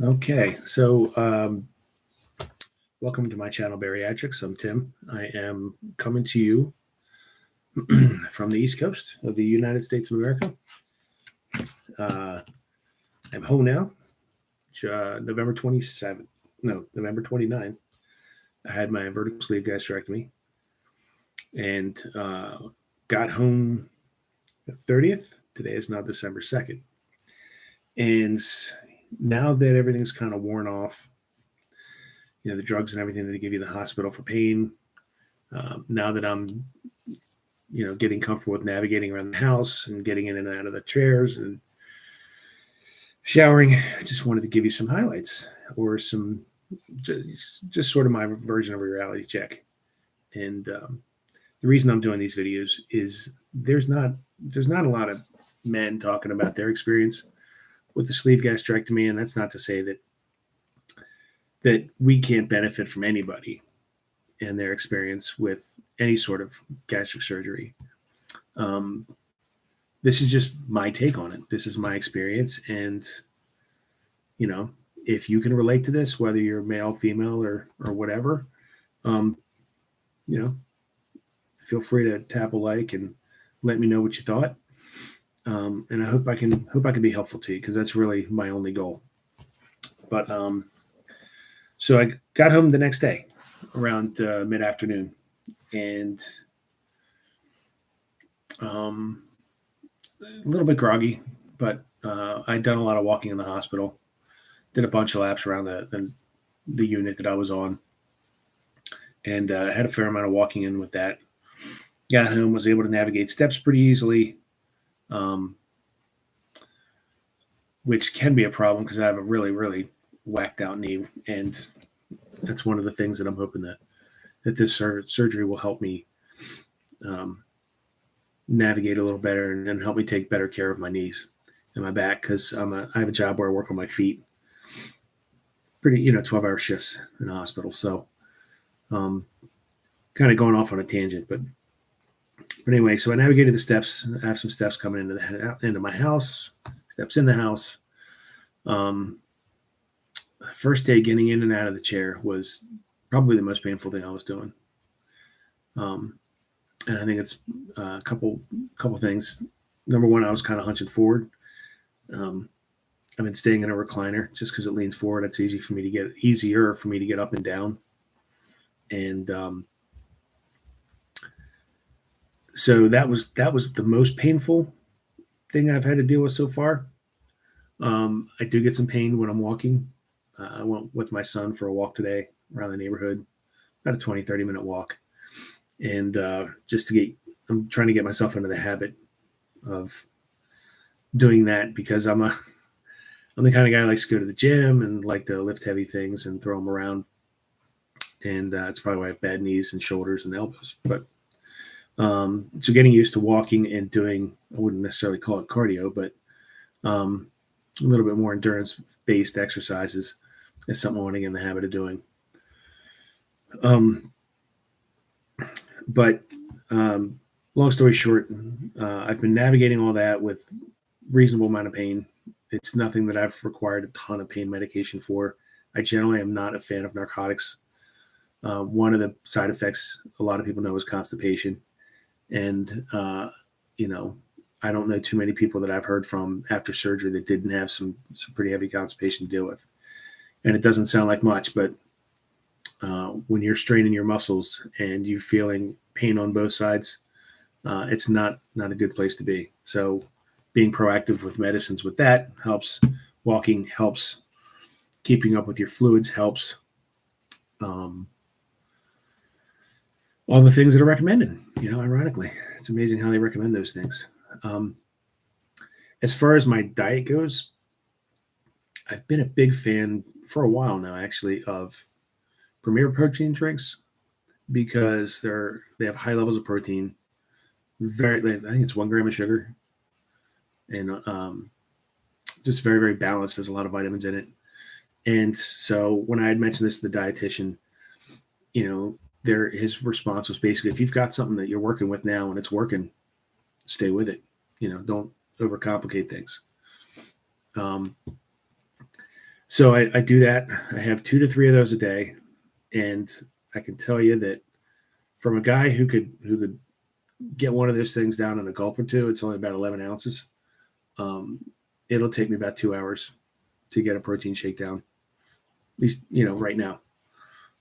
Okay, welcome to my channel, Bariatrics. I'm Tim. I am coming to you from the East Coast of the United States of America. I'm home now. November 27th, no, November 29th. I had my vertical sleeve gastrectomy and got home the 30th. Today is now December 2nd. And now that everything's kind of worn off, the drugs and everything that they give you in the hospital for pain. Now that I'm, getting comfortable with navigating around the house and getting in and out of the chairs and showering, I just wanted to give you some highlights or some just sort of my version of a reality check. And the reason I'm doing these videos is there's not a lot of men talking about their experience with the sleeve gastrectomy, and that's not to say that we can't benefit from anybody and their experience with any sort of gastric surgery. This is just my take on it. This is my experience. And, if you can relate to this, whether you're male, female, or whatever, feel free to tap a like and let me know what you thought. And I hope I can be helpful to you, because that's really my only goal. But, so I got home the next day around mid-afternoon, and a little bit groggy, but I'd done a lot of walking in the hospital, did a bunch of laps around the unit that I was on, and had a fair amount of walking in with that. Got home, was able to navigate steps pretty easily, which can be a problem because I have a really, really whacked out knee, and that's one of the things that I'm hoping that this surgery will help me navigate a little better and help me take better care of my knees and my back, because I have a job where I work on my feet, pretty 12-hour shifts in the hospital. So kind of going off on a tangent, but anyway, so I navigated the steps. I have some steps coming into my house, steps in the house. First day getting in and out of the chair was probably the most painful thing I was doing. And I think it's a couple things. Number one, I was kind of hunching forward. I've been staying in a recliner just because it leans forward. It's easier for me to get up and down. And so that was the most painful thing I've had to deal with so far. I do get some pain when I'm walking. I went with my son for a walk today around the neighborhood, about a 20-30 minute walk. And I'm trying to get myself into the habit of doing that, because I'm the kind of guy who likes to go to the gym and like to lift heavy things and throw them around. And it's probably why I have bad knees and shoulders and elbows. But so getting used to walking and doing, I wouldn't necessarily call it cardio, but a little bit more endurance-based exercises is something I want to get in the habit of doing. But long story short, I've been navigating all that with reasonable amount of pain. It's nothing that I've required a ton of pain medication for. I generally am not a fan of narcotics. One of the side effects a lot of people know is constipation. And, I don't know too many people that I've heard from after surgery that didn't have some pretty heavy constipation to deal with. And it doesn't sound like much, but when you're straining your muscles and you're feeling pain on both sides, it's not a good place to be. So being proactive with medicines with that helps. Walking helps. Keeping up with your fluids helps. All the things that are recommended, ironically, it's amazing how they recommend those things. As far as my diet goes, I've been a big fan for a while now, actually, of Premier protein drinks, because they have high levels of protein. I think it's 1 gram of sugar, and just very, very balanced. There's a lot of vitamins in it. And so when I had mentioned this to the dietitian, his response was basically, if you've got something that you're working with now and it's working, stay with it. Don't overcomplicate things. So I do that. I have 2 to 3 of those a day, and I can tell you that from a guy who could get one of those things down in a gulp or two, it's only about 11 ounces. Um, it'll take me about 2 hours to get a protein shake down, at least right now.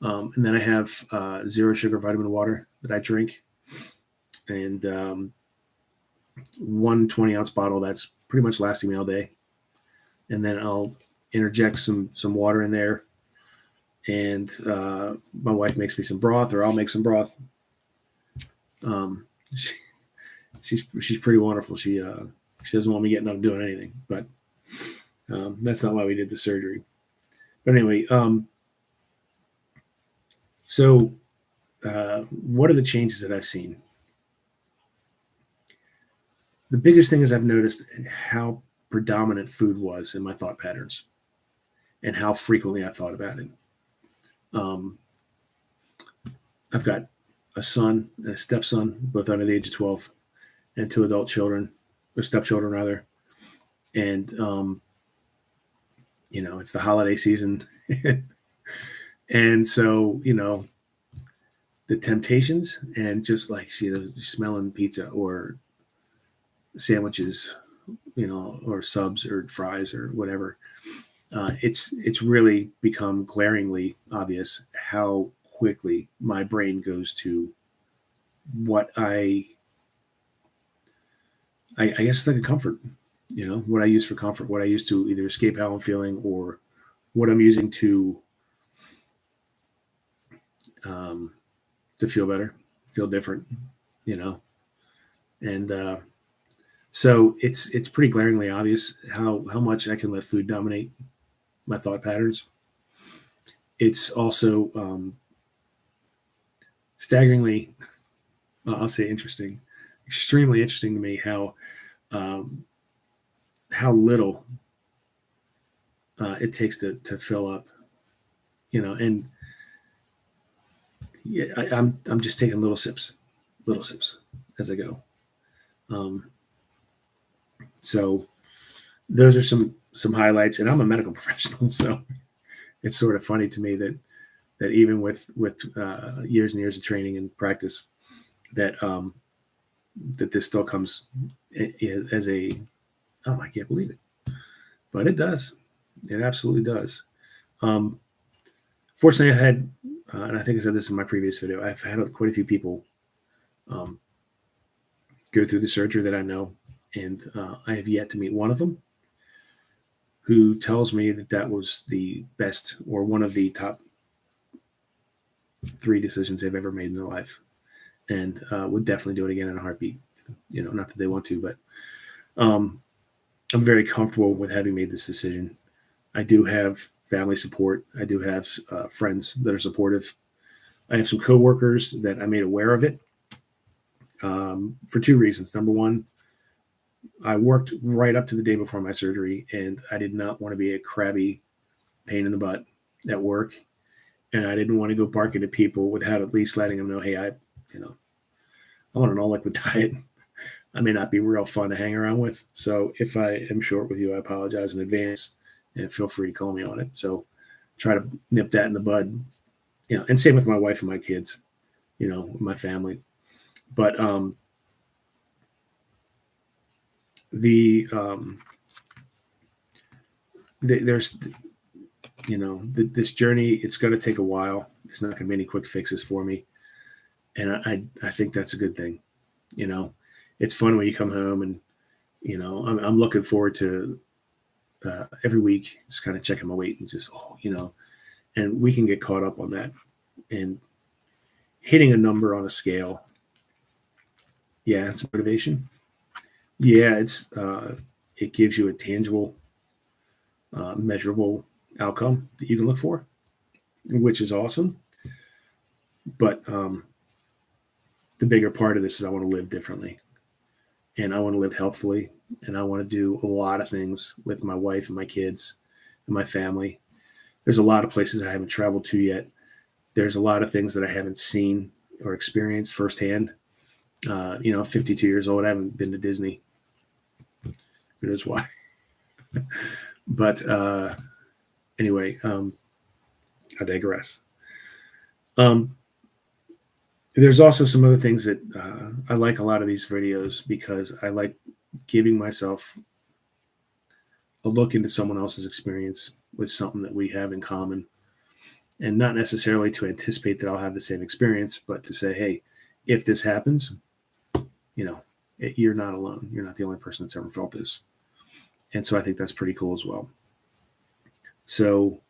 And then I have zero sugar vitamin water that I drink, and one 20-ounce bottle that's pretty much lasting me all day. And then I'll interject some water in there, and my wife makes me some broth, or I'll make some broth. She's pretty wonderful. She doesn't want me getting up doing anything, but that's not why we did the surgery. But anyway, so what are the changes that I've seen? The biggest thing is I've noticed how predominant food was in my thought patterns and how frequently I thought about it. I've got a son and a stepson, both under the age of 12, and 2 adult children, or stepchildren rather. And, it's the holiday season. And so, the temptations and just like, smelling pizza or sandwiches, or subs or fries or whatever. It's really become glaringly obvious how quickly my brain goes to what I guess it's like a comfort, what I use for comfort, what I use to either escape how I'm feeling, or what I'm using to feel better, feel different, and so it's pretty glaringly obvious how much I can let food dominate my thought patterns. It's also staggeringly, I'll say interesting, extremely interesting to me how little it takes to fill up, and yeah, I'm just taking little sips as I go. So those are some highlights, and I'm a medical professional, so it's sort of funny to me that even with years and years of training and practice, that that this still comes as a, oh, I can't believe it, but it does. It absolutely does. Fortunately, I had, and I think I said this in my previous video, I've had quite a few people go through the surgery that I know, and I have yet to meet one of them who tells me that was the best or one of the top 3 decisions they've ever made in their life, and would definitely do it again in a heartbeat. Not that they want to, but I'm very comfortable with having made this decision. I do have family support. I do have friends that are supportive. I have some coworkers that I made aware of it for 2 reasons. Number one, I worked right up to the day before my surgery, and I did not want to be a crabby pain in the butt at work. And I didn't want to go barking at people without at least letting them know, hey, I'm on an all-liquid diet. I may not be real fun to hang around with. So if I am short with you, I apologize in advance, and feel free to call me on it. So try to nip that in the bud, and same with my wife and my kids, my family. But there's, this journey, it's going to take a while. There's not going to be any quick fixes for me. And I think that's a good thing. It's fun when you come home and, I'm looking forward to every week, just kind of checking my weight and just, and we can get caught up on that and hitting a number on a scale. Yeah, it's motivation. Yeah, it gives you a tangible, measurable outcome that you can look for, which is awesome. But the bigger part of this is I want to live differently, and I want to live healthfully, and I want to do a lot of things with my wife and my kids and my family. There's a lot of places I haven't traveled to yet. There's a lot of things that I haven't seen or experienced firsthand. 52 years old, I haven't been to Disney. Who knows why? But anyway, I digress. There's also some other things that I like a lot of these videos because I like giving myself a look into someone else's experience with something that we have in common, and not necessarily to anticipate that I'll have the same experience, but to say, hey, if this happens, you're not alone. You're not the only person that's ever felt this. And so I think that's pretty cool as well. So,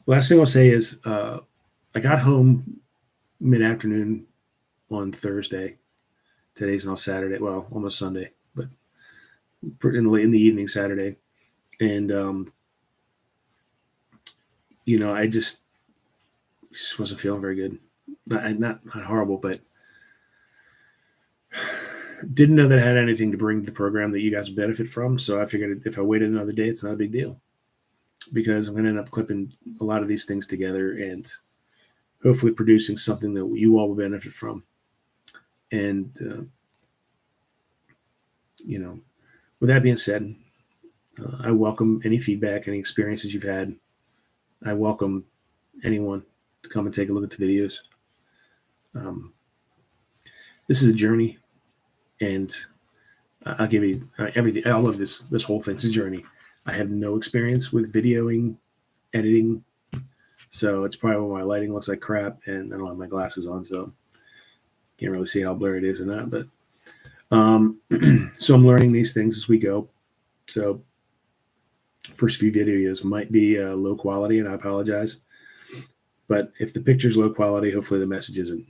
last thing I'll say is I got home mid-afternoon on Thursday. Today's now Saturday. Well, almost Sunday, but in the evening Saturday. And, I just wasn't feeling very good. Not horrible, but didn't know that I had anything to bring to the program that you guys would benefit from. So I figured if I waited another day, it's not a big deal, because I'm going to end up clipping a lot of these things together and hopefully producing something that you all will benefit from. And, with that being said, I welcome any feedback, any experiences you've had. I welcome anyone to come and take a look at the videos. This is a journey, and I'll give you everything. All of this whole thing's a journey. I have no experience with videoing, editing, so it's probably why my lighting looks like crap, and I don't have my glasses on, so can't really see how blurry it is or not. But so I'm learning these things as we go. So first few videos might be low quality, and I apologize. But if the picture's low quality, hopefully the message isn't.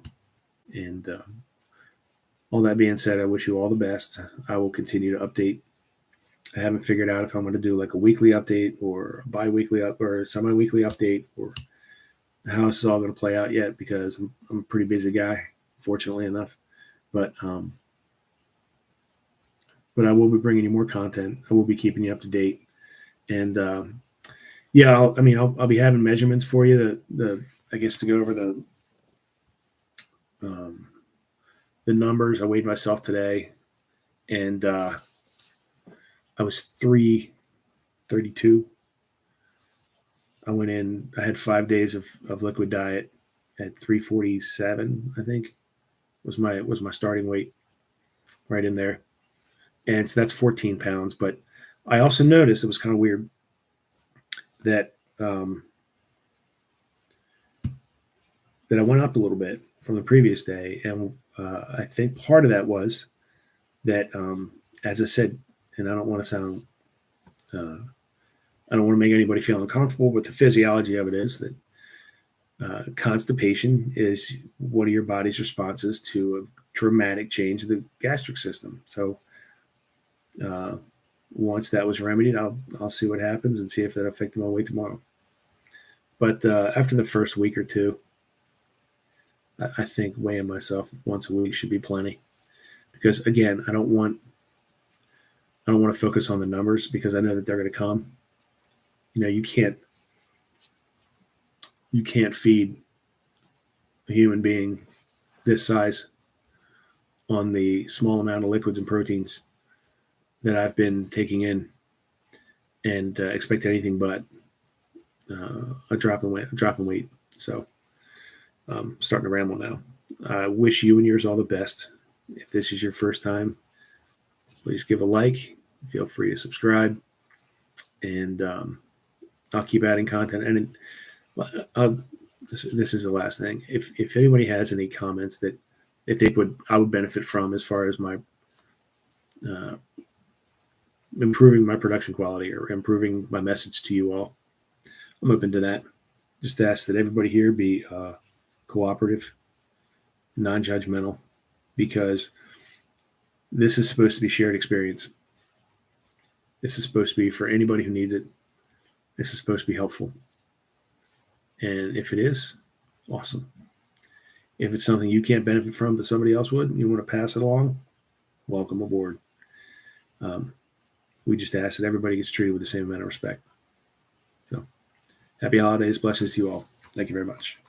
And all that being said, I wish you all the best. I will continue to update. I haven't figured out if I'm going to do like a weekly update or a bi-weekly or semi-weekly update, or how this is all going to play out yet, because I'm a pretty busy guy, fortunately enough. But I will be bringing you more content. I will be keeping you up to date. And I'll be having measurements for you. I guess to go over the numbers. I weighed myself today, and I was 332. I went in. I had 5 days of liquid diet at 347. I think was my starting weight, right in there. And so that's 14 pounds. But I also noticed it was kind of weird that that I went up a little bit from the previous day. And I think part of that was that, as I said, and I don't want to sound, I don't want to make anybody feel uncomfortable, but the physiology of it is that constipation is one of your body's responses to a dramatic change of the gastric system. So once that was remedied, I'll see what happens and see if that affected my weight tomorrow. But after the first week or two, I think weighing myself once a week should be plenty, because again, I don't want to focus on the numbers, because I know that they're going to come. You can't feed a human being this size on the small amount of liquids and proteins that I've been taking in, and expect anything but a drop in weight. So I'm starting to ramble now. I wish you and yours all the best. If this is your first time, please give a like. Feel free to subscribe, and I'll keep adding content. And this is the last thing. If anybody has any comments that they think I would benefit from, as far as my improving my production quality or improving my message to you all, I'm open to that. Just ask that everybody here be cooperative, non-judgmental, because this is supposed to be shared experience. This is supposed to be for anybody who needs it. This is supposed to be helpful. And if it is, awesome. If it's something you can't benefit from but somebody else would, and you want to pass it along, welcome aboard. We just ask that everybody gets treated with the same amount of respect. So, happy holidays. Blessings to you all. Thank you very much.